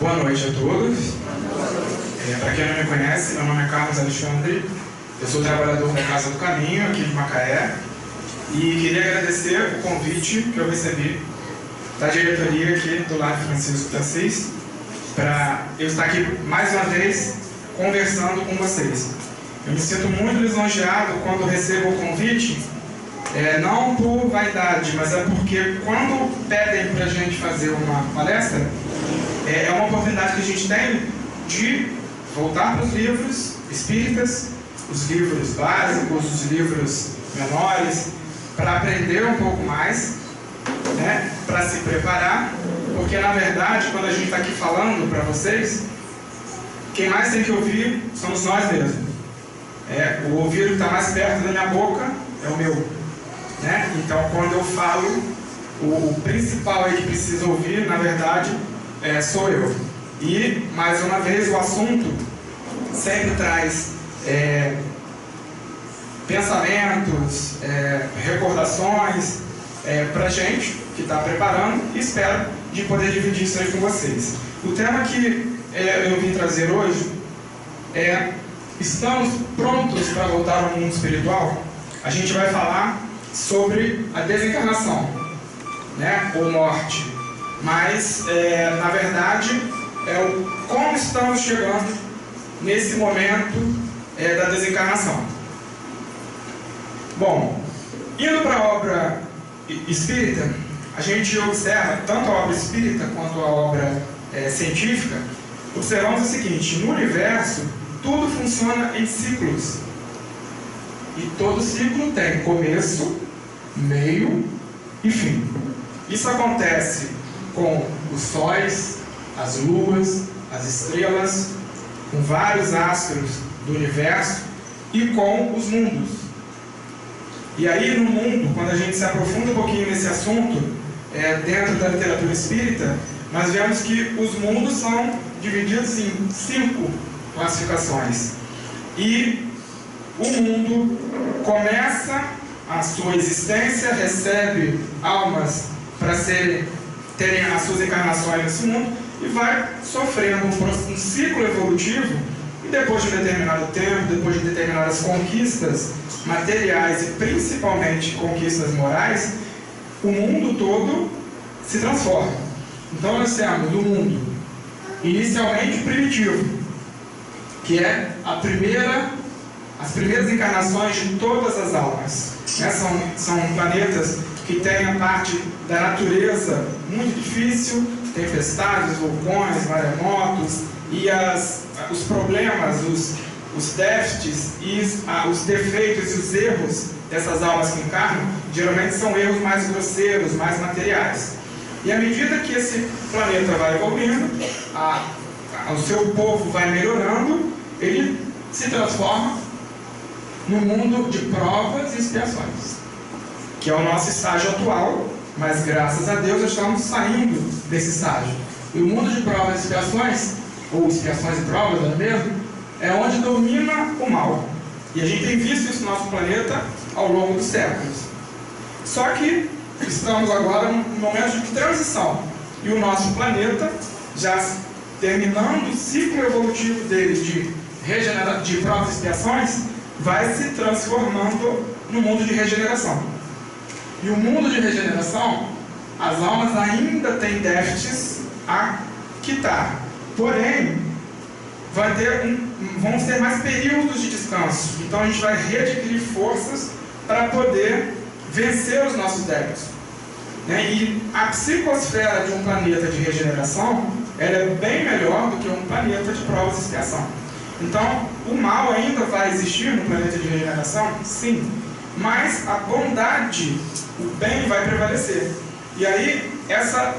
Boa noite a todos. Para quem não me conhece, meu nome é Carlos Alexandre, eu sou trabalhador da Casa do Caminho, aqui de Macaé, e queria agradecer o convite que eu recebi da diretoria aqui do Lar Francisco de Assis, para eu estar aqui mais uma vez conversando com vocês. Eu me sinto muito lisonjeado quando recebo o convite, não por vaidade, mas é porque quando pedem para a gente fazer uma palestra, é uma oportunidade que a gente tem de voltar para os livros espíritas, os livros básicos, os livros menores, para aprender um pouco mais, né, para se preparar, porque na verdade, quando a gente está aqui falando para vocês, quem mais tem que ouvir somos nós mesmos. O ouvido que está mais perto da minha boca é o meu, né? Então, quando eu falo, o principal aí que precisa ouvir, na verdade, sou eu. E, mais uma vez, o assunto sempre traz pensamentos, recordações para a gente que está preparando, e espero de poder dividir isso aí com vocês. O tema que eu vim trazer hoje estamos prontos para voltar ao mundo espiritual? A gente vai falar sobre a desencarnação, né, ou morte, mas na verdade como estamos chegando nesse momento da desencarnação. Bom, indo para a obra espírita, a gente observa tanto a obra espírita quanto a obra científica. Observamos o seguinte: no universo tudo funciona em ciclos, e todo ciclo tem começo, meio e fim. Isso acontece com os sóis, as luas, as estrelas, com vários astros do universo e com os mundos. E aí no mundo, quando a gente se aprofunda um pouquinho nesse assunto, dentro da literatura espírita, nós vemos que os mundos são divididos em 5 classificações. E o mundo começa a sua existência, recebe almas para terem as suas encarnações nesse mundo, e vai sofrendo um ciclo evolutivo, e depois de um determinado tempo, depois de determinadas conquistas materiais e principalmente conquistas morais, o mundo todo se transforma. Então nós temos o mundo inicialmente primitivo, que é as primeiras encarnações de todas as almas, né? São planetas que têm a parte da natureza muito difícil, tempestades, vulcões, maremotos, e os problemas, os déficits e os defeitos e os erros dessas almas que encarnam, geralmente são erros mais grosseiros, mais materiais. E à medida que esse planeta vai evoluindo, o seu povo vai melhorando, ele se transforma no mundo de provas e expiações, que é o nosso estágio atual, mas graças a Deus estamos saindo desse estágio. E o mundo de provas e expiações, ou expiações e provas, não é mesmo? É onde domina o mal. E a gente tem visto isso no nosso planeta ao longo dos séculos. Só que estamos agora num momento de transição, e o nosso planeta, já terminando o ciclo evolutivo dele de provas e expiações, vai se transformando no mundo de regeneração. E o mundo de regeneração, as almas ainda têm déficits a quitar. Porém, vamos ter mais períodos de descanso. Então a gente vai readquirir forças para poder vencer os nossos débitos, né? E a psicosfera de um planeta de regeneração, ela é bem melhor do que um planeta de provas e expiação. Então, o mal ainda vai existir no planeta de regeneração? Sim. Mas a bondade, o bem vai prevalecer. E aí, essa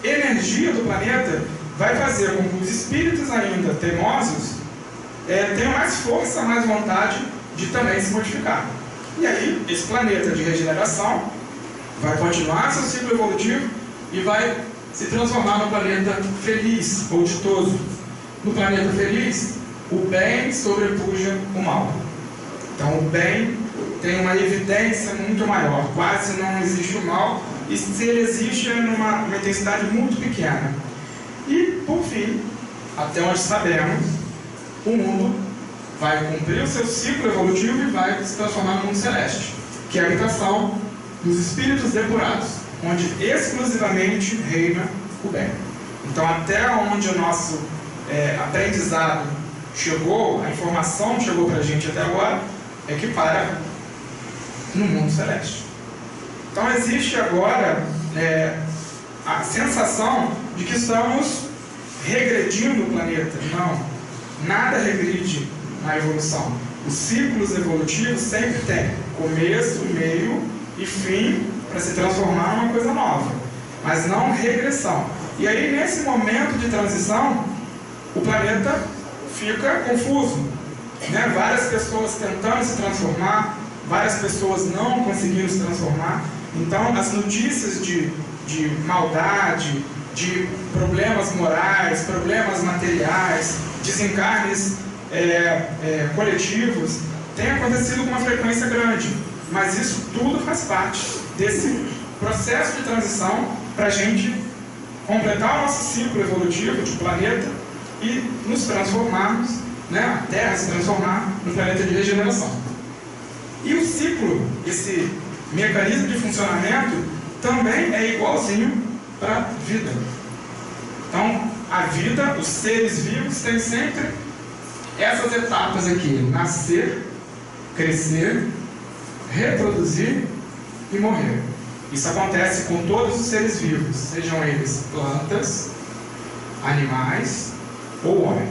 energia do planeta vai fazer com que os espíritos ainda teimosos tenham mais força, mais vontade de também se modificar. E aí, esse planeta de regeneração vai continuar seu ciclo evolutivo e vai se transformar no planeta feliz ou ditoso. No planeta feliz, o bem sobrepuja o mal. Então, o bem tem uma evidência muito maior, quase não existe o mal, e se ele existe é numa intensidade muito pequena. E por fim, até onde sabemos, o mundo vai cumprir o seu ciclo evolutivo e vai se transformar no mundo celeste, que é a habitação dos espíritos depurados, onde exclusivamente reina o bem. Então, até onde o nosso aprendizado chegou, a informação que chegou para a gente até agora, é que para no mundo celeste. Então, existe agora a sensação de que estamos regredindo o planeta. Não, nada regride na evolução. Os ciclos evolutivos sempre têm começo, meio e fim para se transformar numa coisa nova, mas não regressão. E aí, nesse momento de transição, o planeta fica confuso, né? Várias pessoas tentando se transformar, várias pessoas não conseguindo se transformar. Então, as notícias de maldade, de problemas morais, problemas materiais, desencarnes coletivos, têm acontecido com uma frequência grande. Mas isso tudo faz parte desse processo de transição para a gente completar o nosso ciclo evolutivo de planeta e nos transformarmos, né, a Terra se transformar no planeta de regeneração. E o ciclo, esse mecanismo de funcionamento, também é igualzinho para a vida. Então, a vida, os seres vivos têm sempre essas etapas aqui: nascer, crescer, reproduzir e morrer. Isso acontece com todos os seres vivos, sejam eles plantas, animais ou homem.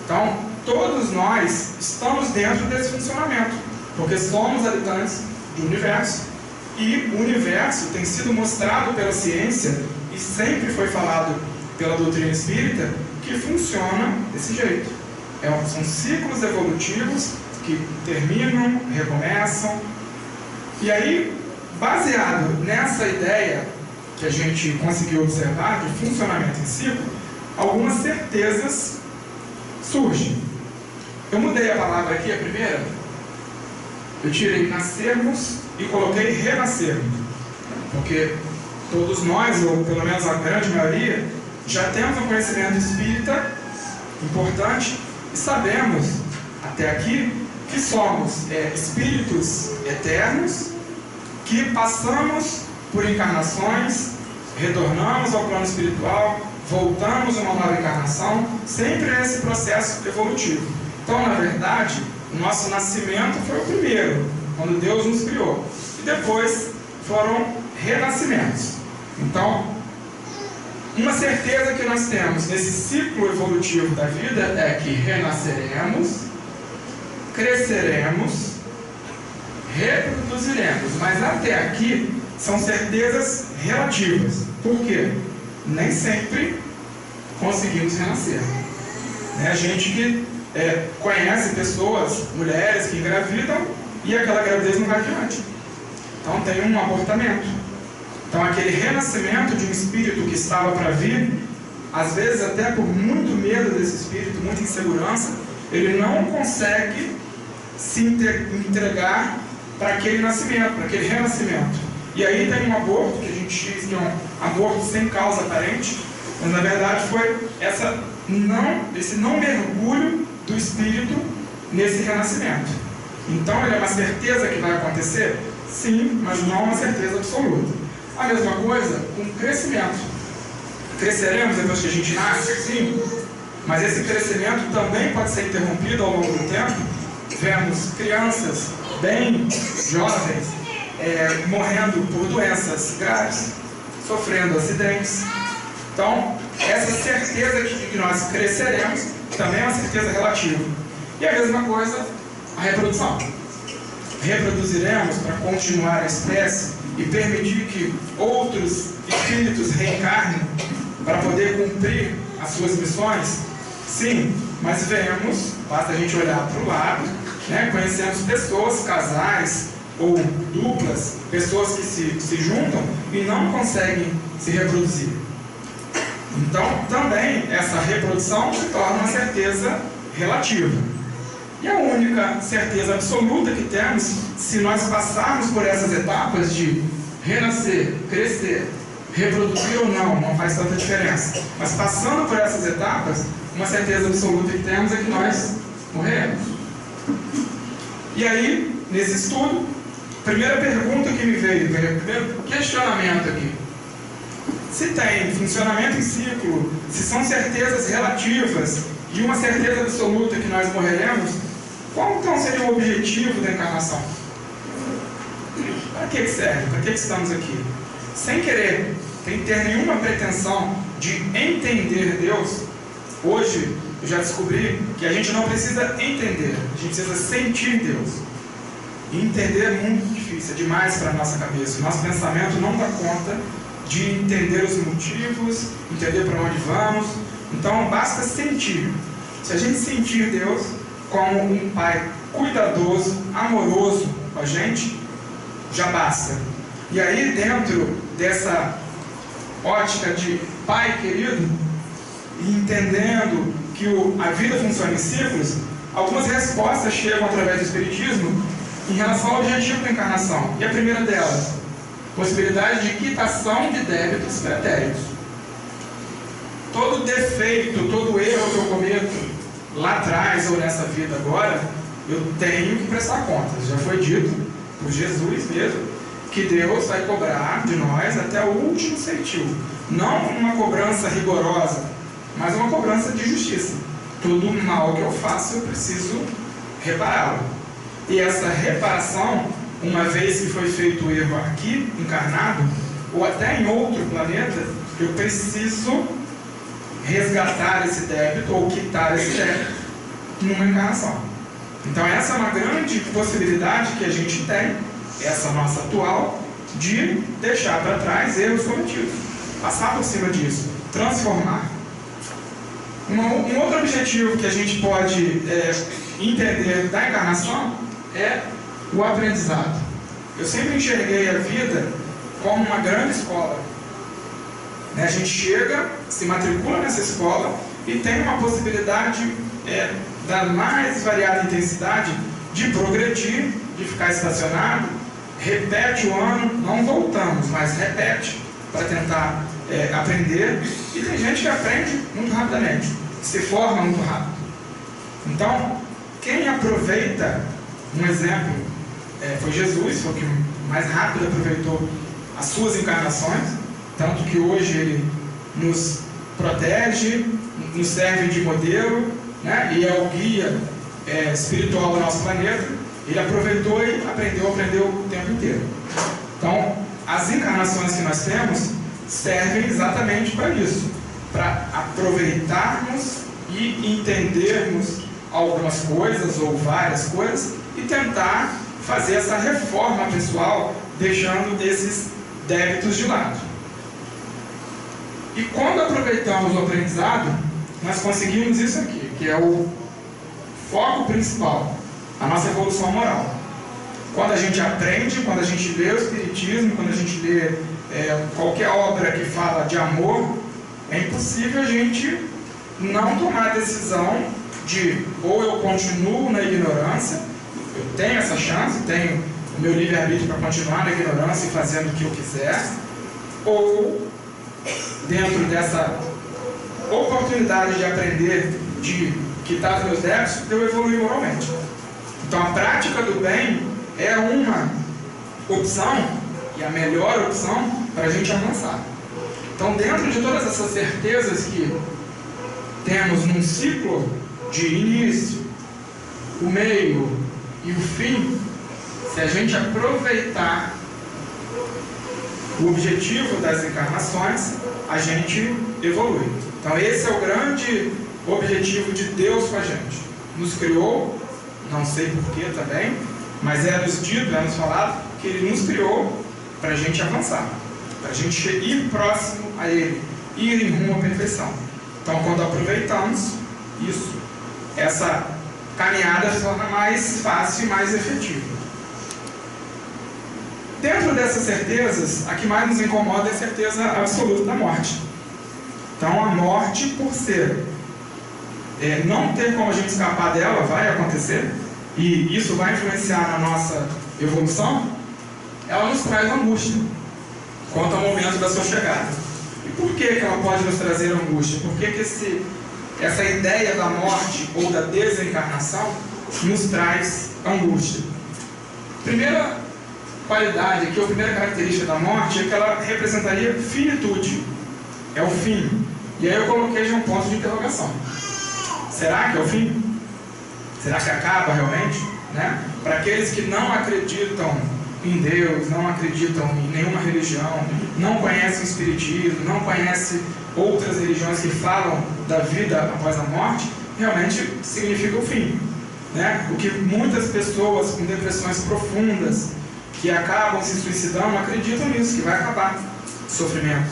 Então, todos nós estamos dentro desse funcionamento, porque somos habitantes do universo, e o universo tem sido mostrado pela ciência e sempre foi falado pela doutrina espírita que funciona desse jeito. São ciclos evolutivos que terminam, recomeçam. E aí, baseado nessa ideia que a gente conseguiu observar de funcionamento em ciclo, algumas certezas surgem. Eu mudei a palavra aqui, a primeira. Eu tirei nascermos e coloquei renascermos. Porque todos nós, ou pelo menos a grande maioria, já temos um conhecimento espírita importante e sabemos, até aqui, que somos espíritos eternos, que passamos por encarnações, retornamos ao plano espiritual, voltamos a uma nova encarnação, sempre nesse processo evolutivo. Então, na verdade, o nosso nascimento foi o primeiro, quando Deus nos criou. E depois foram renascimentos. Então, uma certeza que nós temos nesse ciclo evolutivo da vida é que renasceremos, cresceremos, reproduziremos. Mas até aqui são certezas relativas. Por quê? Nem sempre conseguimos renascer. A gente que conhece pessoas, mulheres que engravidam e aquela gravidez não vai adiante. Então tem um abortamento. Então aquele renascimento de um espírito que estava para vir, às vezes até por muito medo desse espírito, muita insegurança, ele não consegue se entregar para aquele nascimento, para aquele renascimento. E aí tem um aborto, que a gente diz que é um aborto sem causa aparente, mas na verdade foi esse não mergulho do espírito nesse renascimento. Então ele é uma certeza que vai acontecer? Sim, mas não uma certeza absoluta. A mesma coisa com o crescimento. Cresceremos depois que a gente nasce? Sim, mas esse crescimento também pode ser interrompido ao longo do tempo. Vemos crianças bem jovens morrendo por doenças graves, sofrendo acidentes. Então, essa certeza de que nós cresceremos também é uma certeza relativa. E a mesma coisa, a reprodução. Reproduziremos para continuar a espécie e permitir que outros espíritos reencarnem para poder cumprir as suas missões? Sim, mas vemos, basta a gente olhar para o lado, conhecemos pessoas, casais ou duplas, pessoas que se juntam e não conseguem se reproduzir. Então, também essa reprodução se torna uma certeza relativa. E a única certeza absoluta que temos, se nós passarmos por essas etapas de renascer, crescer, reproduzir ou não faz tanta diferença. Mas passando por essas etapas, uma certeza absoluta que temos é que nós morreremos. E aí, nesse estudo, primeira pergunta que me veio, primeiro questionamento aqui: se tem funcionamento em ciclo, se são certezas relativas e uma certeza absoluta que nós morreremos, qual então seria o objetivo da encarnação? Para que serve? Para que estamos aqui? Sem querer, sem ter nenhuma pretensão de entender Deus, hoje eu já descobri que a gente não precisa entender, a gente precisa sentir Deus. E entender é muito difícil, é demais para a nossa cabeça. O nosso pensamento não dá conta de entender os motivos, entender para onde vamos. Então basta sentir. Se a gente sentir Deus como um Pai cuidadoso, amoroso com a gente, já basta. E aí, dentro dessa ótica de Pai querido, e entendendo que a vida funciona em ciclos, algumas respostas chegam através do Espiritismo em relação ao objetivo da encarnação. E a primeira delas, possibilidade de quitação de débitos pretéritos. Todo defeito, todo erro que eu cometo lá atrás ou nessa vida agora, eu tenho que prestar contas. Já foi dito por Jesus mesmo que Deus vai cobrar de nós até o último centavo. Não uma cobrança rigorosa, mas uma cobrança de justiça. Todo mal que eu faço, eu preciso repará-lo. E essa reparação, uma vez que foi feito o erro aqui, encarnado, ou até em outro planeta, eu preciso resgatar esse débito ou quitar esse débito numa encarnação. Então essa é uma grande possibilidade que a gente tem, essa nossa atual, de deixar para trás erros cometidos, passar por cima disso, transformar. Um outro objetivo que a gente pode entender da encarnação é o aprendizado. Eu sempre enxerguei a vida como uma grande escola. A gente chega, se matricula nessa escola e tem uma possibilidade da mais variada intensidade de progredir, de ficar estacionado, repete o ano, não voltamos, mas repete para tentar aprender. E tem gente que aprende muito rapidamente, se forma muito rápido. Então, quem aproveita, um exemplo foi Jesus, foi o que mais rápido aproveitou as suas encarnações, tanto que hoje ele nos protege, nos serve de modelo, né? E é o guia espiritual do nosso planeta. Ele aproveitou e aprendeu o tempo inteiro. Então, as encarnações que nós temos servem exatamente para isso, para aproveitarmos e entendermos algumas coisas ou várias coisas e tentar fazer essa reforma pessoal, deixando esses débitos de lado. E quando aproveitamos o aprendizado, nós conseguimos isso aqui, que é o foco principal, a nossa evolução moral. Quando a gente aprende, quando a gente lê o Espiritismo, quando a gente lê qualquer obra que fala de amor, é impossível a gente não tomar a decisão de ou eu continuo na ignorância, eu tenho essa chance, tenho o meu livre-arbítrio para continuar na ignorância e fazendo o que eu quiser, ou dentro dessa oportunidade de aprender, de quitar os meus débitos, eu evoluir moralmente. Então a prática do bem é uma opção, e a melhor opção para a gente avançar. Então, dentro de todas essas certezas que temos num ciclo de início, o meio e o fim, se a gente aproveitar o objetivo das encarnações, a gente evolui. Então esse é o grande objetivo de Deus com a gente. Nos criou, não sei porquê também, mas é nos dito, é nos falado, que Ele nos criou para a gente avançar, para a gente ir próximo a Ele, ir em rumo à perfeição. Então quando aproveitamos isso, essa caminhada se torna mais fácil e mais efetiva. Dentro dessas certezas, a que mais nos incomoda é a certeza absoluta da morte. Então a morte, por ser não ter como a gente escapar dela, vai acontecer, e isso vai influenciar na nossa evolução, ela nos traz angústia. quanto ao momento da sua chegada. E por que ela pode nos trazer angústia? Por que essa ideia da morte ou da desencarnação nos traz angústia? Primeira qualidade aqui, ou primeira característica da morte, é que ela representaria finitude. É o fim. E aí eu coloquei já um ponto de interrogação. Será que é o fim? Será que acaba realmente? Né? Para aqueles que não acreditam em Deus, não acreditam em nenhuma religião, não conhecem o Espiritismo, não conhecem outras religiões que falam da vida após a morte, realmente significa o fim. Né? O que muitas pessoas com depressões profundas, que acabam se suicidando, acreditam nisso, que vai acabar o sofrimento,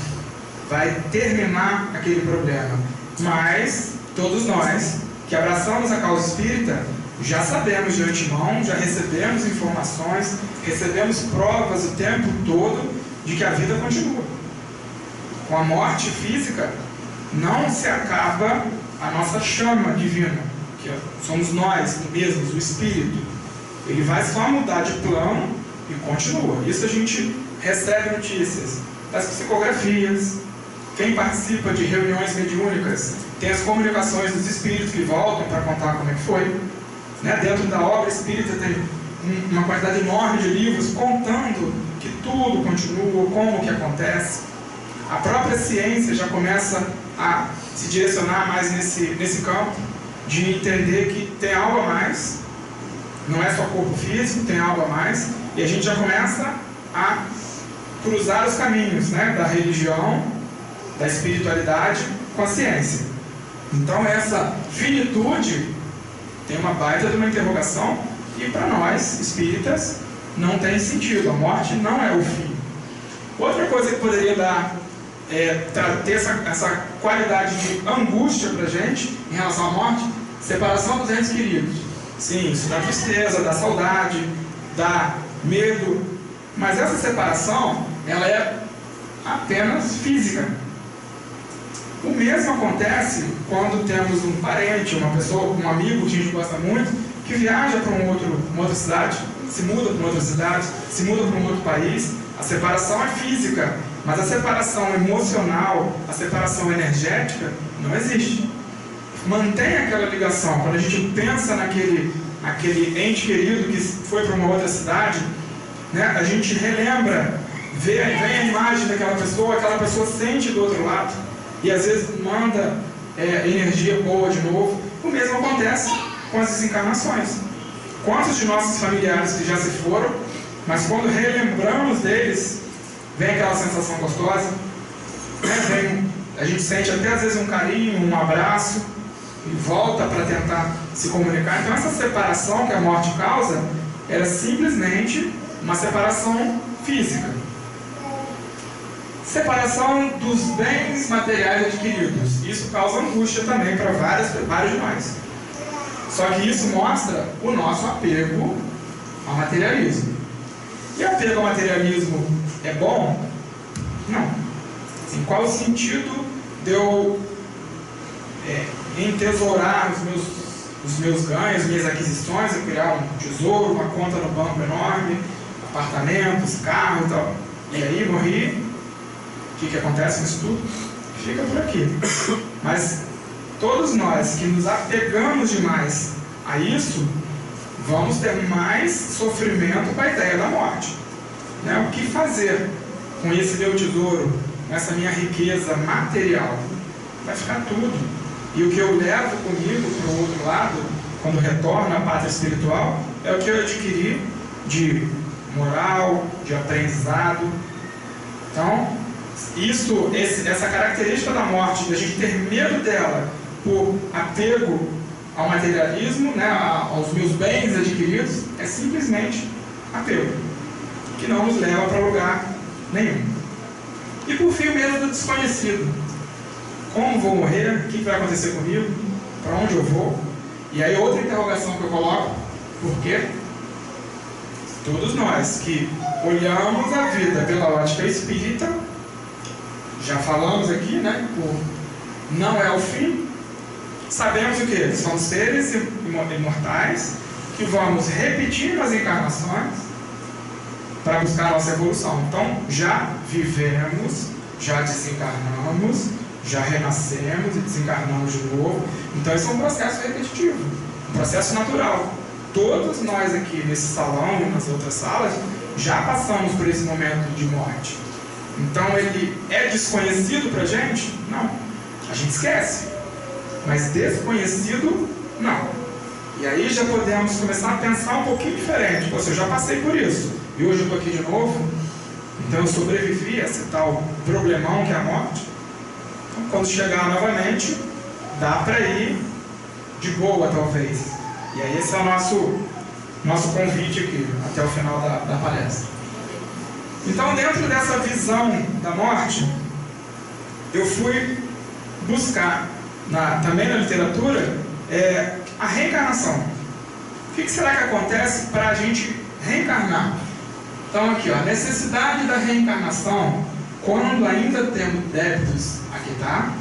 vai terminar aquele problema. Mas todos nós que abraçamos a causa espírita já sabemos de antemão, já recebemos informações, recebemos provas o tempo todo de que a vida continua. Com a morte física não se acaba a nossa chama divina, que somos nós mesmos, o espírito. Ele vai só mudar de plano e continua. Isso a gente recebe notícias das psicografias. Quem participa de reuniões mediúnicas tem as comunicações dos espíritos que voltam para contar como é que foi. Né? Dentro da obra espírita tem uma quantidade enorme de livros contando que tudo continua, como que acontece. A própria ciência já começa a se direcionar mais nesse campo de entender que tem algo a mais, não é só corpo físico, tem algo a mais, e a gente já começa a cruzar os caminhos, né, da religião, da espiritualidade com a ciência. Então essa finitude tem uma baita de uma interrogação, e para nós, espíritas, não tem sentido. A morte não é o fim. Outra coisa que poderia ter essa qualidade de angústia para a gente em relação à morte, separação dos entes queridos. Sim, isso dá tristeza, dá saudade, dá medo, mas essa separação, ela é apenas física. O mesmo acontece quando temos um parente, uma pessoa, um amigo que a gente gosta muito, que viaja para uma outra cidade, se muda para uma outra cidade, se muda para um outro país. A separação é física, mas a separação emocional, a separação energética, não existe. Mantém aquela ligação. Quando a gente pensa naquele ente querido que foi para uma outra cidade, né, a gente relembra, vem a imagem daquela pessoa, aquela pessoa sente do outro lado, e às vezes manda energia boa de novo. O mesmo acontece com as desencarnações. Quantos de nossos familiares que já se foram, mas quando relembramos deles, vem aquela sensação gostosa, né? A gente sente até às vezes um carinho, um abraço, e volta para tentar se comunicar. Então essa separação que a morte causa era simplesmente uma separação física. Separação dos bens materiais adquiridos. Isso causa angústia também para vários de nós. Só que isso mostra o nosso apego ao materialismo. E apego ao materialismo é bom? Não. Assim, qual o sentido de eu entesourar os meus ganhos, minhas aquisições, eu criar um tesouro, uma conta no banco enorme, apartamentos, carro e tal. E aí morri. O que acontece nisso tudo? Fica por aqui. Mas todos nós que nos apegamos demais a isso, vamos ter mais sofrimento com a ideia da morte. Né? O que fazer com esse meu tesouro, com essa minha riqueza material? Vai ficar tudo. E o que eu levo comigo para o outro lado, quando retorno à pátria espiritual, é o que eu adquiri de moral, de aprendizado. Então, essa característica da morte, de a gente ter medo dela por apego ao materialismo, né, aos meus bens adquiridos, é simplesmente apego, que não nos leva para lugar nenhum. E por fim, o medo do desconhecido. Como vou morrer? O que vai acontecer comigo? Para onde eu vou? E aí outra interrogação que eu coloco: por quê? Todos nós que olhamos a vida pela ótica espírita, já falamos aqui, né? Não é o fim. Sabemos o que? Somos seres imortais que vamos repetir as encarnações para buscar a nossa evolução. Então, já vivemos, já desencarnamos, já renascemos e desencarnamos de novo. Então, isso é um processo repetitivo, um processo natural. Todos nós aqui nesse salão e nas outras salas já passamos por esse momento de morte. Então, ele é desconhecido para a gente? Não. A gente esquece. Mas desconhecido, não. E aí já podemos começar a pensar um pouquinho diferente. Pô, eu já passei por isso e hoje eu estou aqui de novo, então eu sobrevivi a esse tal problemão que é a morte. Então, quando chegar novamente, dá para ir de boa, talvez. E aí esse é o nosso convite aqui, até o final da palestra. Então, dentro dessa visão da morte, eu fui buscar, também na literatura, a reencarnação. O que será que acontece para a gente reencarnar? Então aqui, a necessidade da reencarnação, quando ainda temos débitos a quitar,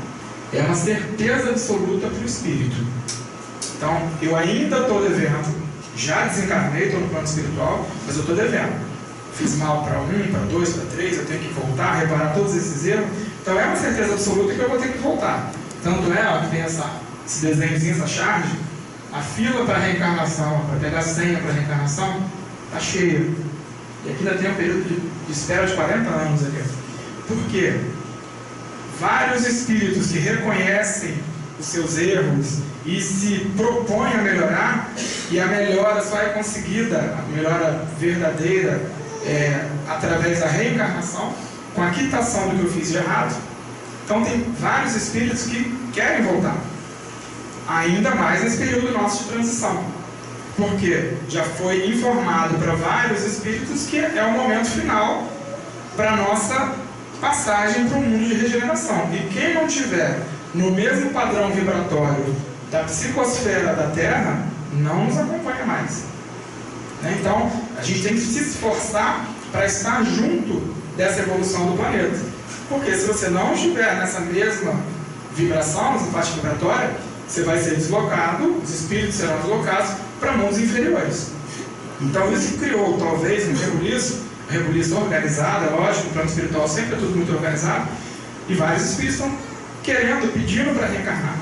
é uma certeza absoluta para o espírito. Então, eu ainda estou devendo, já desencarnei, estou no plano espiritual, mas eu estou devendo. Fiz mal para 1, para 2, para 3, eu tenho que voltar, reparar todos esses erros. Então é uma certeza absoluta que eu vou ter que voltar. Tanto é que tem esse desenhozinho, essa charge, a fila para reencarnação, para pegar senha para reencarnação, está cheia. E aqui ainda tem um período de espera de 40 anos aqui. Por quê? Vários espíritos que reconhecem os seus erros e se propõem a melhorar, e a melhora só é conseguida, a melhora verdadeira, através da reencarnação, com a quitação do que eu fiz de errado. Então tem vários espíritos que querem voltar. Ainda mais nesse período nosso de transição. Porque já foi informado para vários espíritos que é o momento final para a nossa passagem para o mundo de regeneração. E quem não tiver no mesmo padrão vibratório da psicosfera da Terra, não nos acompanha mais. Então, a gente tem que se esforçar para estar junto dessa evolução do planeta. Porque se você não estiver nessa mesma vibração, nessa parte vibratória, você vai ser deslocado, os espíritos serão deslocados para mundos inferiores. Então isso criou, talvez, um rebuliço organizado, é lógico, o plano espiritual sempre é tudo muito organizado, e vários espíritos estão querendo, pedindo para reencarnar.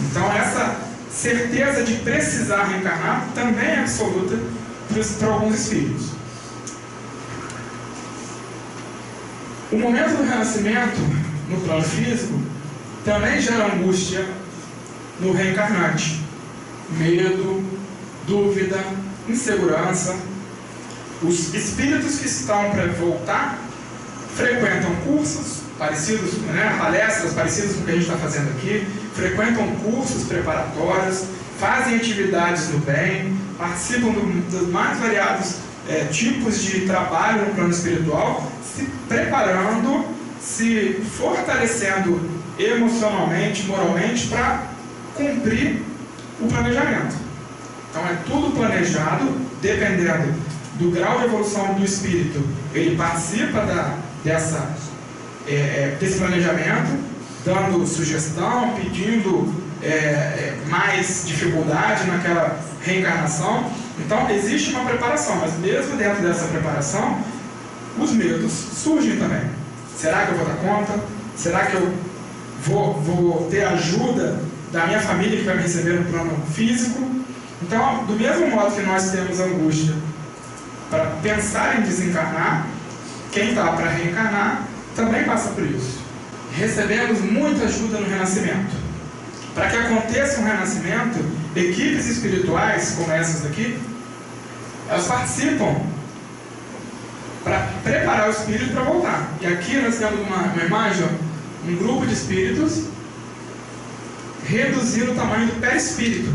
Então essa certeza de precisar reencarnar também é absoluta para alguns espíritos. O momento do renascimento, no plano físico, também gera angústia no reencarnante. Medo, dúvida, insegurança. Os espíritos que estão para voltar frequentam cursos parecidos, palestras parecidas com o que a gente está fazendo aqui, frequentam cursos preparatórios, fazem atividades no bem, participam dos mais variados tipos de trabalho no plano espiritual, se preparando, se fortalecendo emocionalmente, moralmente, para cumprir o planejamento. Então é tudo planejado, dependendo do grau de evolução do espírito. Ele participa desse planejamento, dando sugestão, pedindo mais dificuldade naquela reencarnação. Então existe uma preparação, mas mesmo dentro dessa preparação, os medos surgem também. Será que eu vou dar conta? Será que eu vou ter ajuda da minha família que vai me receber no plano físico? Então, do mesmo modo que nós temos angústia para pensar em desencarnar, quem está para reencarnar também passa por isso. Recebemos muita ajuda no renascimento. Para que aconteça um renascimento, equipes espirituais, como essas daqui, elas participam para preparar o espírito para voltar. E aqui nós temos uma imagem, um grupo de espíritos reduzindo o tamanho do perispírito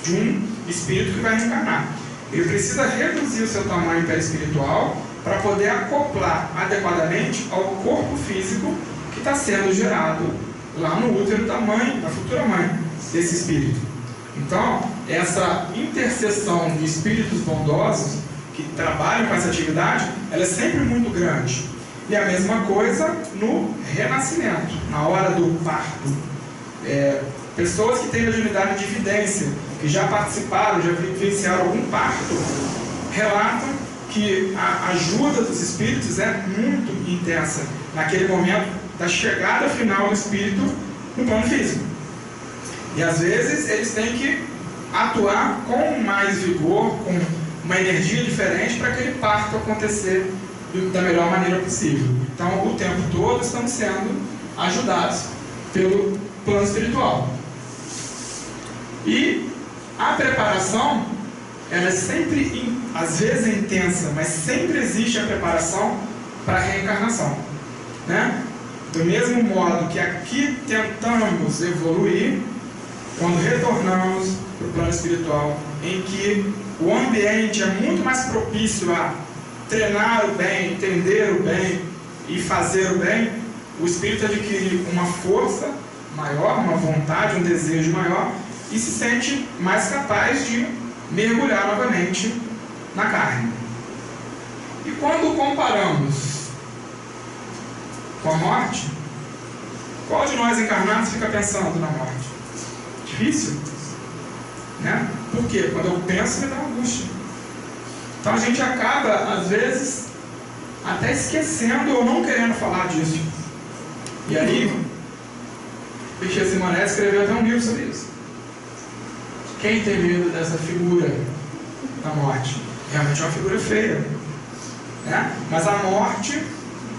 de um espírito que vai reencarnar. Ele precisa reduzir o seu tamanho perispiritual para poder acoplar adequadamente ao corpo físico que está sendo gerado lá no útero da mãe, da futura mãe desse espírito. Então, essa interseção de espíritos bondosos que trabalham com essa atividade, ela é sempre muito grande. E a mesma coisa no renascimento, na hora do parto. Pessoas que têm mediunidade de evidência, que já participaram, já vivenciaram algum parto, relatam que a ajuda dos espíritos é muito intensa naquele momento da chegada final do espírito no plano físico. E às vezes eles têm que atuar com mais vigor, com uma energia diferente para aquele parto acontecer da melhor maneira possível. Então, o tempo todo estamos sendo ajudados pelo plano espiritual. E a preparação, ela é sempre, às vezes é intensa, mas sempre existe a preparação para a reencarnação, né? Do mesmo modo que aqui tentamos evoluir, quando retornamos para o plano espiritual, em que o ambiente é muito mais propício a treinar o bem, entender o bem e fazer o bem, o espírito adquire uma força maior, uma vontade, um desejo maior e se sente mais capaz de mergulhar novamente na carne. E quando comparamos com a morte, qual de nós encarnados fica pensando na morte? Difícil, né? Por quê? Quando eu penso, me dá angústia. Então a gente acaba, às vezes, até esquecendo ou não querendo falar disso. E aí, Pichê Simonetti escreveu até um livro sobre isso. Quem tem medo dessa figura da morte? Realmente é uma figura feia, né? Mas a morte,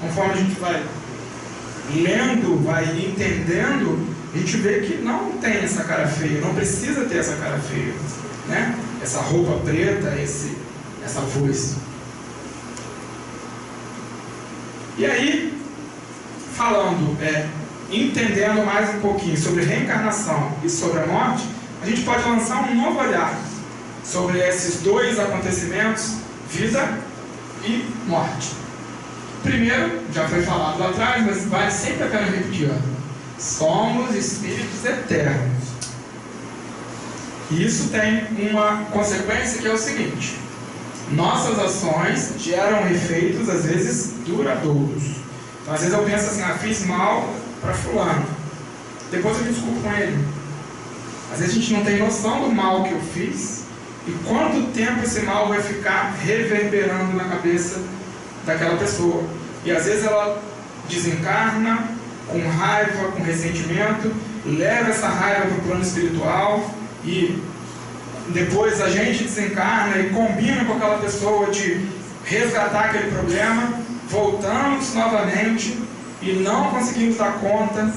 conforme a gente vai lendo, vai entendendo, a gente vê que não tem essa cara feia, não precisa ter essa cara feia, né? Essa roupa preta, essa voz. E aí, falando, entendendo mais um pouquinho sobre reencarnação e sobre a morte, a gente pode lançar um novo olhar sobre esses dois acontecimentos, vida e morte. Primeiro, já foi falado lá atrás, mas vale sempre a pena repetir, somos espíritos eternos. E isso tem uma consequência que é o seguinte: nossas ações geram efeitos, às vezes, duradouros. Então, às vezes eu penso assim, fiz mal para fulano, depois eu me desculpo com ele. Às vezes a gente não tem noção do mal que eu fiz e quanto tempo esse mal vai ficar reverberando na cabeça daquela pessoa. E às vezes ela desencarna com raiva, com ressentimento, leva essa raiva para o plano espiritual e depois a gente desencarna e combina com aquela pessoa de resgatar aquele problema, voltamos novamente e não conseguimos dar conta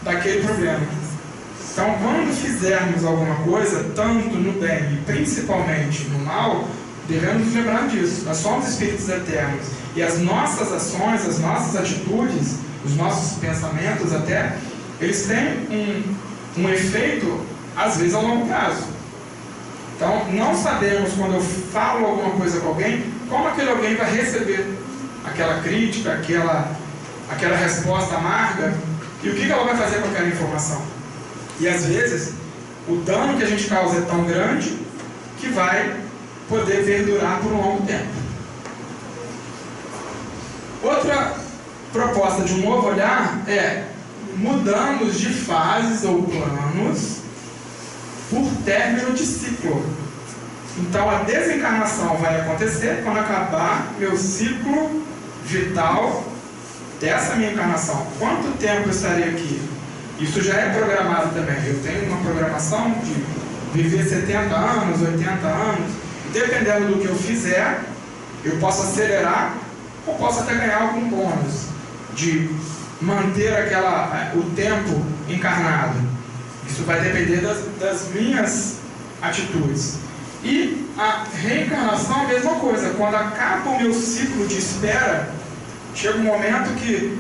daquele problema. Então, quando fizermos alguma coisa, tanto no bem e principalmente no mal, devemos nos lembrar disso. Nós somos espíritos eternos e as nossas ações, as nossas atitudes, os nossos pensamentos até, eles têm um efeito, às vezes, a longo prazo. Então, não sabemos, quando eu falo alguma coisa com alguém, como aquele alguém vai receber aquela crítica, aquela resposta amarga, e o que ela vai fazer com aquela informação. E, às vezes, o dano que a gente causa é tão grande que vai poder perdurar por um longo tempo. Outra proposta de um novo olhar é mudamos de fases ou planos por término de ciclo. Então a desencarnação vai acontecer quando acabar meu ciclo vital dessa minha encarnação. Quanto tempo eu estarei aqui? Isso já é programado também. Eu tenho uma programação de viver 70 anos, 80 anos. Dependendo do que eu fizer, eu posso acelerar ou posso até ganhar algum bônus de manter o tempo encarnado. Isso vai depender das minhas atitudes. E a reencarnação é a mesma coisa. Quando acaba o meu ciclo de espera, chega um momento que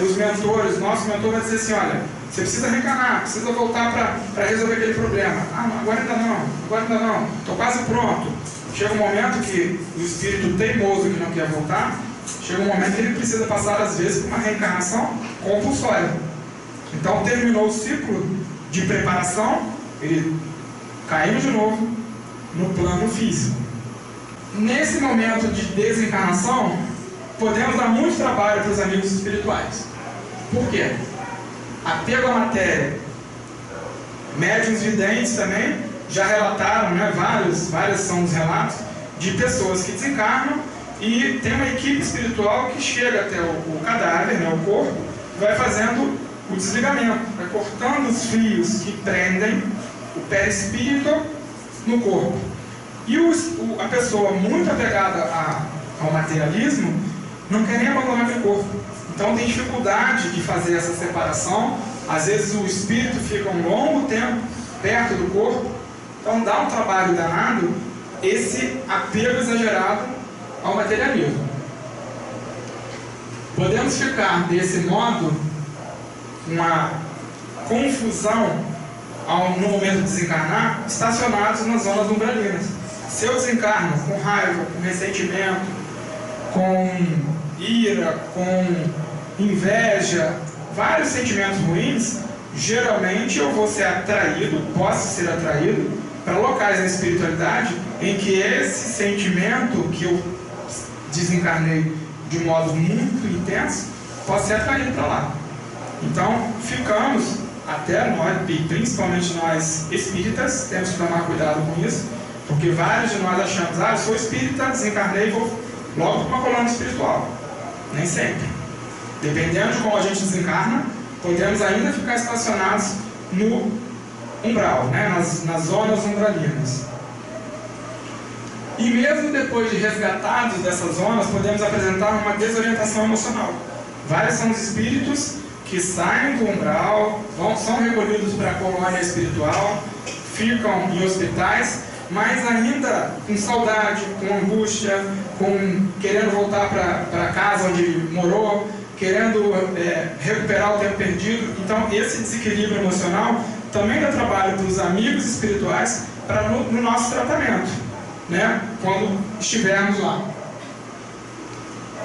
os mentores, nosso mentor vai dizer assim, olha, você precisa reencarnar, precisa voltar para resolver aquele problema. Agora ainda não, estou quase pronto. Chega um momento que o espírito teimoso que não quer voltar, chega um momento que ele precisa passar, às vezes, por uma reencarnação compulsória. Então, terminou o ciclo de preparação, ele caiu de novo no plano físico. Nesse momento de desencarnação, podemos dar muito trabalho para os amigos espirituais. Por quê? Apego à matéria. Médiuns videntes também já relataram, né, vários são os relatos, de pessoas que desencarnam e tem uma equipe espiritual que chega até o cadáver, né, o corpo, vai fazendo o desligamento, vai cortando os fios que prendem o perispírito no corpo. E a pessoa muito apegada ao materialismo não quer nem abandonar aquele corpo. Então tem dificuldade de fazer essa separação. Às vezes o espírito fica um longo tempo perto do corpo. Então dá um trabalho danado esse apego exagerado ao materialismo. Podemos ficar desse modo uma confusão no momento de desencarnar, estacionados nas zonas umbralinas. Se eu desencarno com raiva, com ressentimento, com ira, com inveja, vários sentimentos ruins, geralmente eu vou ser atraído, posso ser atraído para locais da espiritualidade em que esse sentimento que eu desencarnei de modo muito intenso possa ser atraído para lá. Então ficamos, até nós, principalmente nós espíritas, temos que tomar cuidado com isso, porque vários de nós achamos, eu sou espírita, desencarnei e vou logo para uma colônia espiritual. Nem sempre. Dependendo de como a gente desencarna, podemos ainda ficar estacionados no umbral, né? nas zonas umbralinas. E mesmo depois de resgatados dessas zonas, podemos apresentar uma desorientação emocional. Vários são os espíritos que saem do umbral, são recolhidos para a colônia espiritual, ficam em hospitais, mas ainda com saudade, com angústia, querendo voltar para casa onde morou, querendo recuperar o tempo perdido. Então esse desequilíbrio emocional também dá trabalho para os amigos espirituais no nosso tratamento, né? Quando estivermos lá.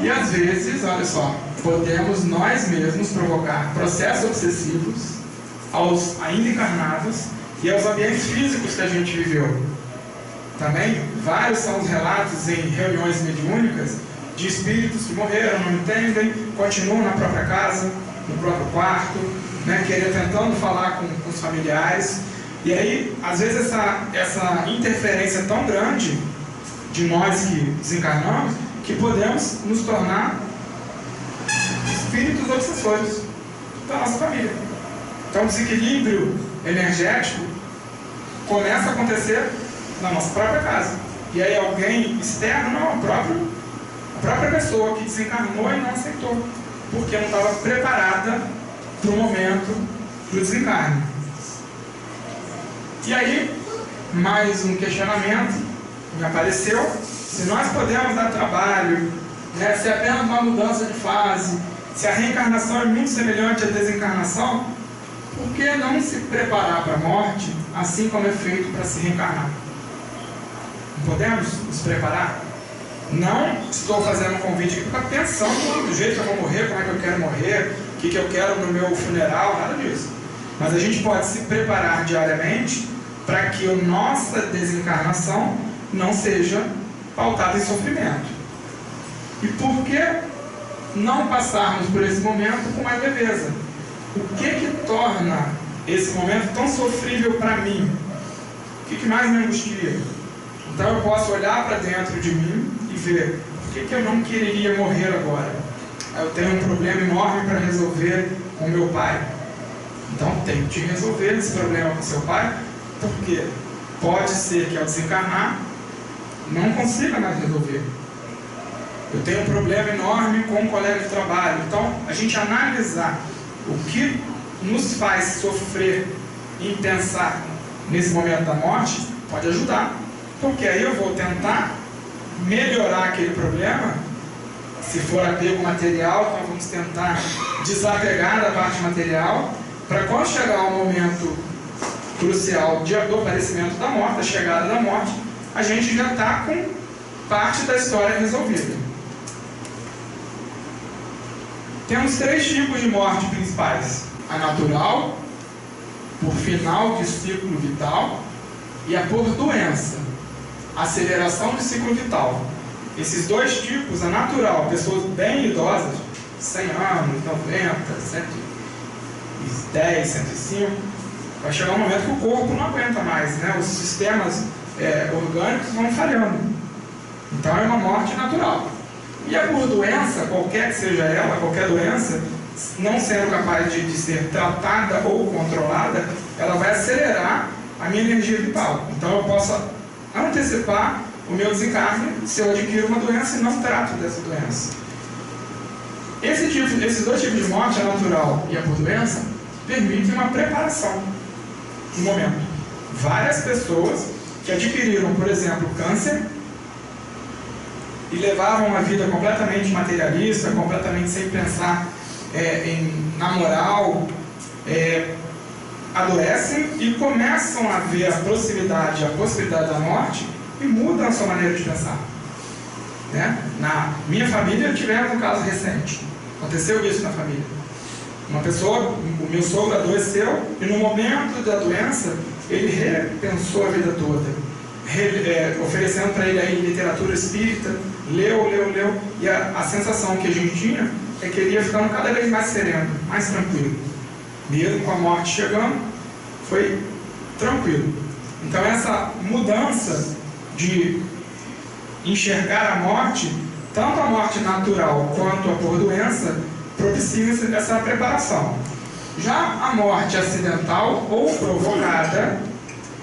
E às vezes, olha só, podemos nós mesmos provocar processos obsessivos aos ainda encarnados e aos ambientes físicos que a gente viveu. Também, vários são os relatos em reuniões mediúnicas de espíritos que morreram, não entendem, continuam na própria casa, no próprio quarto, né, tentando falar com os familiares. E aí, às vezes, essa interferência é tão grande de nós que desencarnamos, que podemos nos tornar espíritos obsessores da nossa família. Então, o desequilíbrio energético começa a acontecer na nossa própria casa. E aí alguém externo, não, a própria pessoa que desencarnou e não aceitou, porque não estava preparada para o momento do desencarne. E aí, mais um questionamento me apareceu: se nós podemos dar trabalho, né, se é apenas uma mudança de fase, se a reencarnação é muito semelhante à desencarnação, por que não se preparar para a morte assim como é feito para se reencarnar? Não podemos nos preparar? Não estou fazendo um convite aqui para ficar pensando do jeito que eu vou morrer, como é que eu quero morrer, o que eu quero no meu funeral, nada disso. Mas a gente pode se preparar diariamente para que a nossa desencarnação não seja pautada em sofrimento. E por que não passarmos por esse momento com mais leveza? O que torna esse momento tão sofrível para mim? O que mais me angustia? Então eu posso olhar para dentro de mim e ver por que eu não queria morrer agora. Eu tenho um problema enorme para resolver com meu pai. Então tem que resolver esse problema com seu pai, porque pode ser que ao desencarnar não consiga mais resolver. Eu tenho um problema enorme com um colega de trabalho. Então a gente analisar o que nos faz sofrer e pensar nesse momento da morte pode ajudar. Porque aí eu vou tentar melhorar aquele problema. Se for apego material, então vamos tentar desapegar da parte material, para quando chegar o momento crucial do aparecimento da morte, da chegada da morte, a gente já está com parte da história resolvida. Temos 3 tipos de morte principais: a natural, por final de ciclo vital, e a por doença, aceleração do ciclo vital. Esses 2 tipos, a natural, pessoas bem idosas, 100 anos, 90, 110, 105, vai chegar um momento que o corpo não aguenta mais, né? Os sistemas orgânicos vão falhando. Então é uma morte natural. E a por doença, qualquer que seja ela, qualquer doença, não sendo capaz de ser tratada ou controlada, ela vai acelerar a minha energia vital. Então eu posso antecipar o meu desencarne se eu adquiro uma doença e não trato dessa doença. Esses dois tipos de morte, a natural e a por doença, permitem uma preparação no momento. Várias pessoas que adquiriram, por exemplo, câncer e levavam uma vida completamente materialista, completamente sem pensar na moral, adoecem e começam a ver a proximidade, a possibilidade da morte e mudam a sua maneira de pensar. Né? Na minha família tivemos um caso recente. Aconteceu isso na família. Uma pessoa, o meu sogro adoeceu e no momento da doença ele repensou a vida toda, oferecendo para ele aí literatura espírita, leu, e a sensação que a gente tinha é que ele ia ficando cada vez mais sereno, mais tranquilo. Mesmo com a morte chegando, foi tranquilo. Então essa mudança de enxergar a morte, tanto a morte natural quanto a por doença, propicia essa preparação. Já a morte acidental ou provocada,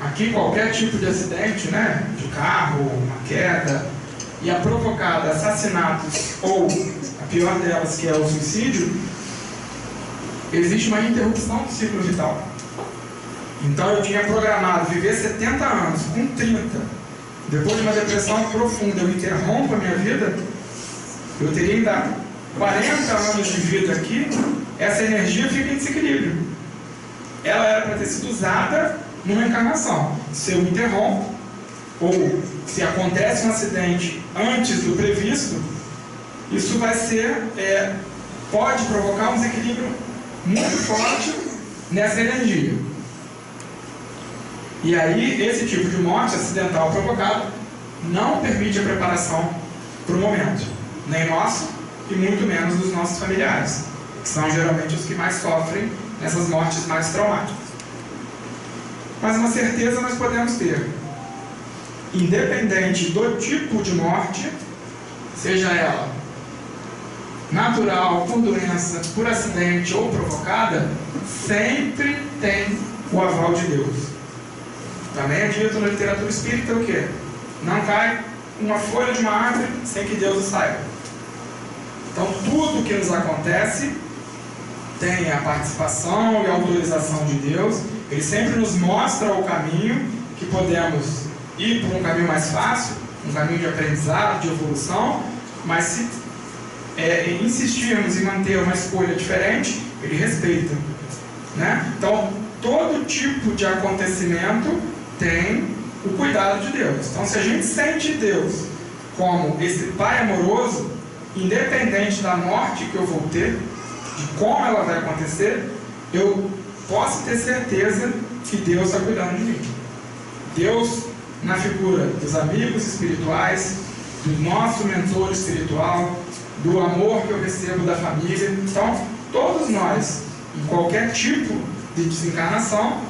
aqui qualquer tipo de acidente, né, de carro, uma queda, e a provocada, assassinatos ou a pior delas, que é o suicídio, existe uma interrupção do ciclo vital. Então eu tinha programado viver 70 anos, com 30, depois de uma depressão profunda, eu interrompo a minha vida, eu teria ainda 40 anos de vida aqui, essa energia fica em desequilíbrio. Ela era para ter sido usada numa encarnação. Se eu interrompo, ou se acontece um acidente antes do previsto, isso vai ser, pode provocar um desequilíbrio muito forte nessa energia. E aí, esse tipo de morte acidental provocada não permite a preparação para o momento, nem nosso e muito menos dos nossos familiares, que são geralmente os que mais sofrem nessas mortes mais traumáticas. Mas uma certeza nós podemos ter: independente do tipo de morte, seja ela natural, por doença, por acidente ou provocada, sempre tem o aval de Deus. Também é dito na literatura espírita o quê? Não cai uma folha de uma árvore sem que Deus o saiba. Então tudo que nos acontece tem a participação e a autorização de Deus. Ele sempre nos mostra o caminho, que podemos ir por um caminho mais fácil, um caminho de aprendizado, de evolução, mas se insistirmos em manter uma escolha diferente, ele respeita, né? Então todo tipo de acontecimento tem o cuidado de Deus. Então se a gente sente Deus como esse Pai amoroso, independente da morte que eu vou ter, de como ela vai acontecer, eu posso ter certeza que Deus está cuidando de mim. Deus, na figura dos amigos espirituais, do nosso mentor espiritual, do amor que eu recebo da família. Então, todos nós, em qualquer tipo de desencarnação,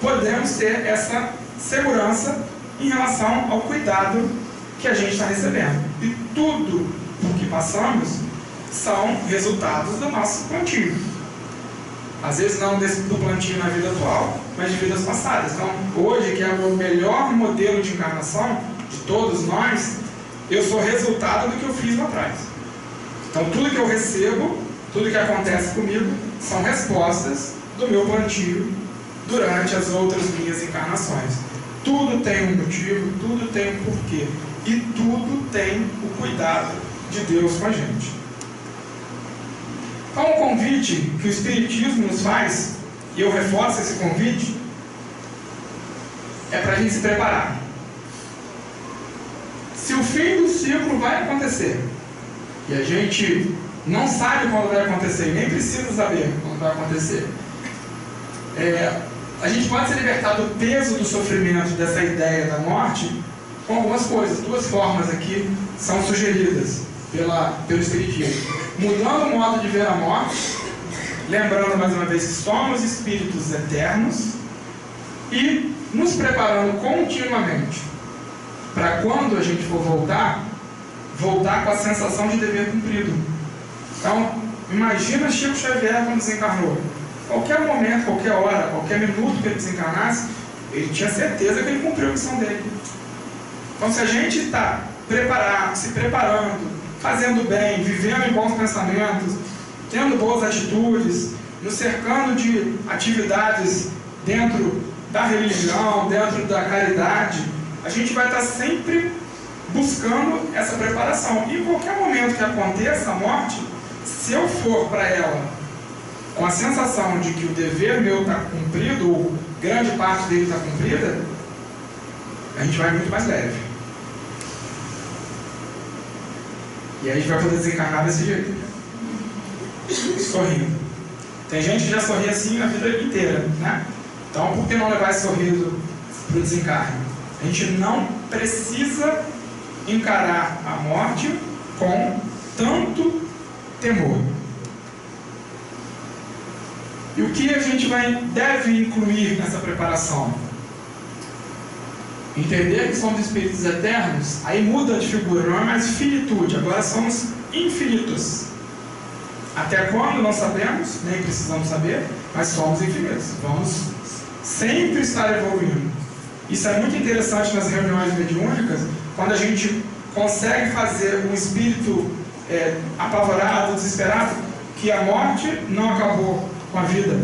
podemos ter essa segurança em relação ao cuidado que a gente está recebendo. E tudo o que passamos são resultados do nosso plantio. Às vezes não do plantio na vida atual, mas de vidas passadas. Então, hoje, que é o melhor modelo de encarnação de todos nós, eu sou resultado do que eu fiz lá atrás. Então, tudo que eu recebo, tudo que acontece comigo, são respostas do meu plantio durante as outras minhas encarnações. Tudo tem um motivo, tudo tem um porquê. E tudo tem o cuidado de Deus com a gente. Então, o convite que o Espiritismo nos faz, e eu reforço esse convite, é para a gente se preparar. Se o fim do ciclo vai acontecer, e a gente não sabe quando vai acontecer, e nem precisa saber quando vai acontecer, a gente pode se libertar do peso do sofrimento dessa ideia da morte com algumas coisas. Duas formas aqui são sugeridas pelo Espiritismo. Mudando o modo de ver a morte, lembrando mais uma vez que somos espíritos eternos, e nos preparando continuamente para quando a gente for voltar, voltar com a sensação de dever cumprido. Então, imagina Chico Xavier quando desencarnou. Qualquer momento, qualquer hora, qualquer minuto que ele desencarnasse, ele tinha certeza que ele cumpriu a missão dele. Então, se a gente está preparado, se preparando, fazendo bem, vivendo em bons pensamentos, tendo boas atitudes, nos cercando de atividades dentro da religião, dentro da caridade, a gente vai estar sempre buscando essa preparação. E em qualquer momento que aconteça a morte, se eu for para ela com a sensação de que o dever meu está cumprido, ou grande parte dele está cumprida, a gente vai muito mais leve. E aí a gente vai poder desencarnar desse jeito, sorrindo. Tem gente que já sorri assim a vida inteira, né? Então, por que não levar esse sorriso para o desencarne? A gente não precisa encarar a morte com tanto temor. E o que a gente deve incluir nessa preparação? Entender que somos espíritos eternos, aí muda de figura, não é mais finitude, agora somos infinitos. Até quando não sabemos, nem precisamos saber, mas somos infinitos. Vamos sempre estar evoluindo. Isso é muito interessante nas reuniões mediúnicas, quando a gente consegue fazer um espírito apavorado, desesperado, que a morte não acabou com a vida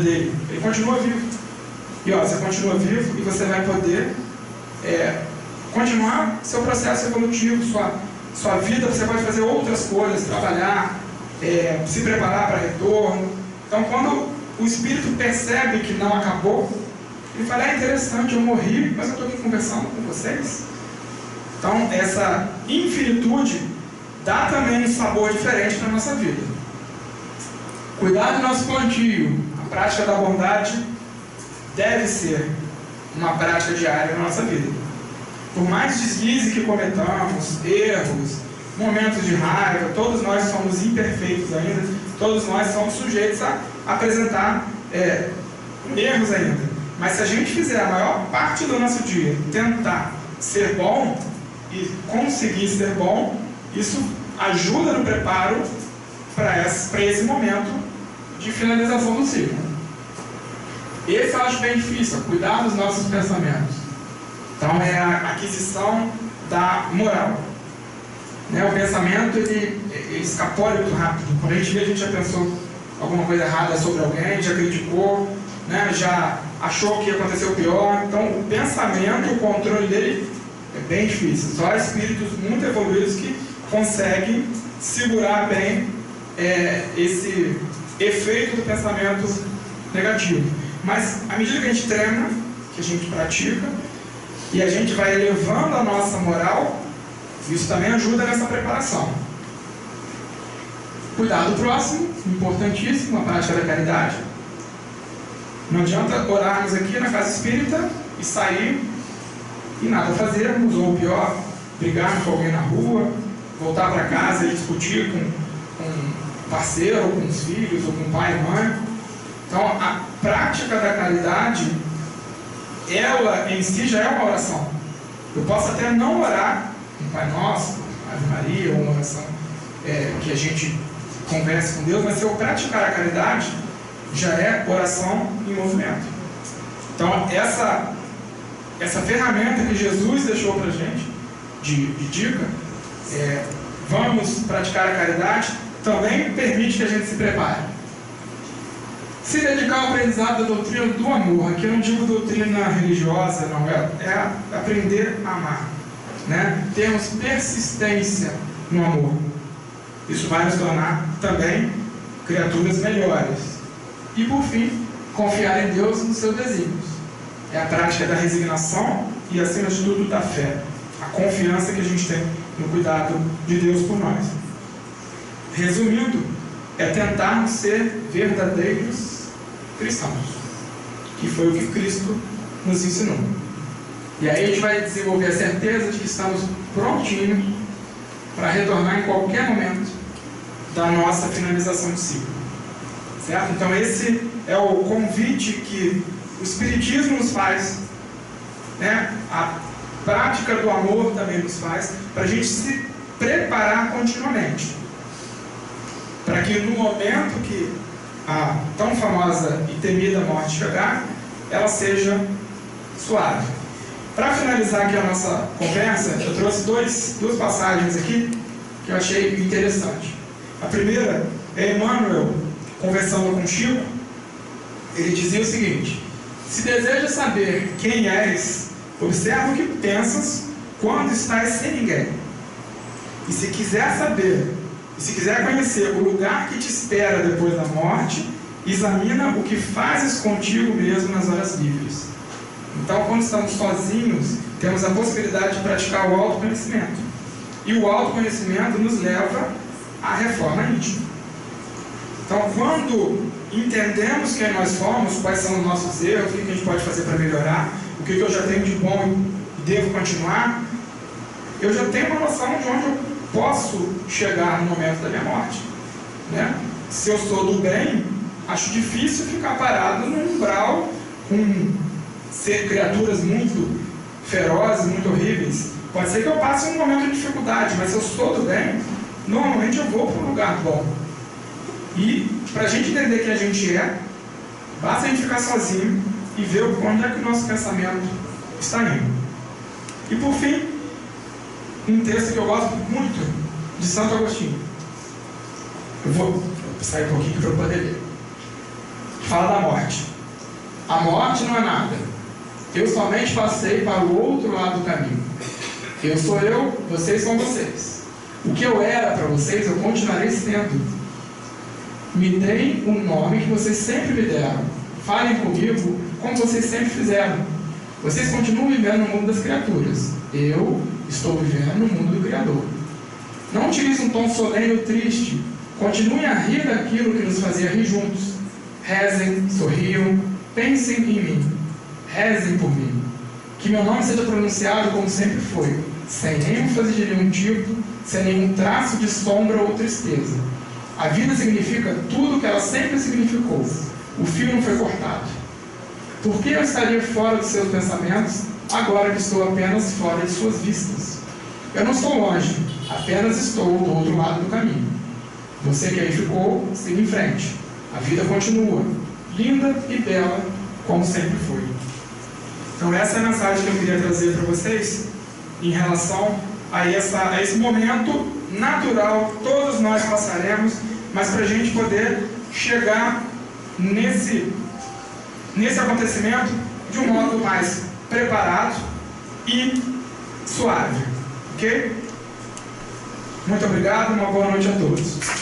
dele. Ele continua vivo. E ó, você continua vivo e você vai poder continuar seu processo evolutivo, sua vida, você pode fazer outras coisas, trabalhar, se preparar para retorno. Então, quando o espírito percebe que não acabou, ele fala, é interessante, eu morri, mas eu estou aqui conversando com vocês. Então, essa infinitude dá também um sabor diferente para a nossa vida. Cuidar do nosso plantio, a prática da bondade deve ser uma prática diária na nossa vida. Por mais deslize que cometamos, erros, momentos de raiva, todos nós somos imperfeitos ainda, todos nós somos sujeitos a apresentar erros ainda. Mas se a gente fizer a maior parte do nosso dia tentar ser bom e conseguir ser bom, isso ajuda no preparo para esse momento de finalização do ciclo. Esse eu acho bem difícil, cuidar dos nossos pensamentos. Então é a aquisição da moral. O pensamento ele escapole muito rápido. Quando a gente vê, a gente já pensou alguma coisa errada sobre alguém, já criticou, já achou que aconteceu pior. Então o pensamento, o controle dele é bem difícil. Só espíritos muito evoluídos que conseguem segurar bem esse efeito do pensamento negativo. Mas à medida que a gente treina, que a gente pratica, e a gente vai elevando a nossa moral, isso também ajuda nessa preparação. Cuidar do próximo, importantíssimo, a prática da caridade. Não adianta orarmos aqui na casa espírita e sair e nada fazermos, ou pior, brigarmos com alguém na rua, voltar para casa e discutir com um parceiro, ou com os filhos, ou com o pai e mãe. Então, a prática da caridade, ela em si já é uma oração. Eu posso até não orar um Pai Nosso, Ave Maria, ou uma oração que a gente converse com Deus, mas se eu praticar a caridade, já é oração em movimento. Então, essa ferramenta que Jesus deixou para a gente, de dica, vamos praticar a caridade, também permite que a gente se prepare. Se dedicar ao aprendizado da doutrina do amor. Aqui eu não digo doutrina religiosa, não, é aprender a amar, Termos persistência no amor. Isso vai nos tornar também criaturas melhores. E por fim, confiar em Deus nos seus desígnios. É a prática da resignação e, acima de tudo, da fé. A confiança que a gente tem no cuidado de Deus por nós. Resumindo, é tentarmos ser verdadeiros cristãos, que foi o que Cristo nos ensinou. E aí a gente vai desenvolver a certeza de que estamos prontinhos para retornar em qualquer momento da nossa finalização de ciclo. Certo? Então esse é o convite que o Espiritismo nos faz, a prática do amor também nos faz, para a gente se preparar continuamente, para que no momento que a tão famosa e temida morte chegar, ela seja suave. Para finalizar aqui a nossa conversa, eu trouxe duas passagens aqui que eu achei interessante. A primeira é Emmanuel conversando com Chico. Ele dizia o seguinte: se deseja saber quem és, observa o que pensas quando estás sem ninguém. E se quiser saber, e se quiser conhecer o lugar que te espera depois da morte, examina o que fazes contigo mesmo nas horas livres. Então, quando estamos sozinhos, temos a possibilidade de praticar o autoconhecimento. E o autoconhecimento nos leva à reforma íntima. Então, quando entendemos quem nós somos, quais são os nossos erros, o que a gente pode fazer para melhorar, o que eu já tenho de bom e devo continuar, eu já tenho uma noção de onde eu posso chegar no momento da minha morte, né? Se eu sou do bem, acho difícil ficar parado num umbral com criaturas muito ferozes, muito horríveis. Pode ser que eu passe um momento de dificuldade, mas se eu sou do bem, normalmente eu vou para um lugar bom. E para a gente entender quem a gente é, basta a gente ficar sozinho e ver onde é que o nosso pensamento está indo. E por fim, um texto que eu gosto muito, de Santo Agostinho. Eu vou sair um pouquinho para eu poder ler. Fala da morte. A morte não é nada. Eu somente passei para o outro lado do caminho. Eu sou eu, vocês são vocês. O que eu era para vocês, eu continuarei sendo. Me deem o nome que vocês sempre me deram. Falem comigo como vocês sempre fizeram. Vocês continuam vivendo no mundo das criaturas. Eu estou vivendo no mundo do Criador. Não utilize um tom solene ou triste. Continuem a rir daquilo que nos fazia rir juntos. Rezem, sorriam, pensem em mim. Rezem por mim. Que meu nome seja pronunciado como sempre foi, sem ênfase de nenhum tipo, sem nenhum traço de sombra ou tristeza. A vida significa tudo o que ela sempre significou. O fio não foi cortado. Por que eu estaria fora dos seus pensamentos, agora que estou apenas fora de suas vistas? Eu não estou longe, apenas estou do outro lado do caminho. Você que aí ficou, siga em frente. A vida continua, linda e bela, como sempre foi. Então essa é a mensagem que eu queria trazer para vocês, em relação a esse momento natural, todos nós passaremos, mas para a gente poder chegar nesse acontecimento de um modo mais preparado e suave. Ok? Muito obrigado, uma boa noite a todos.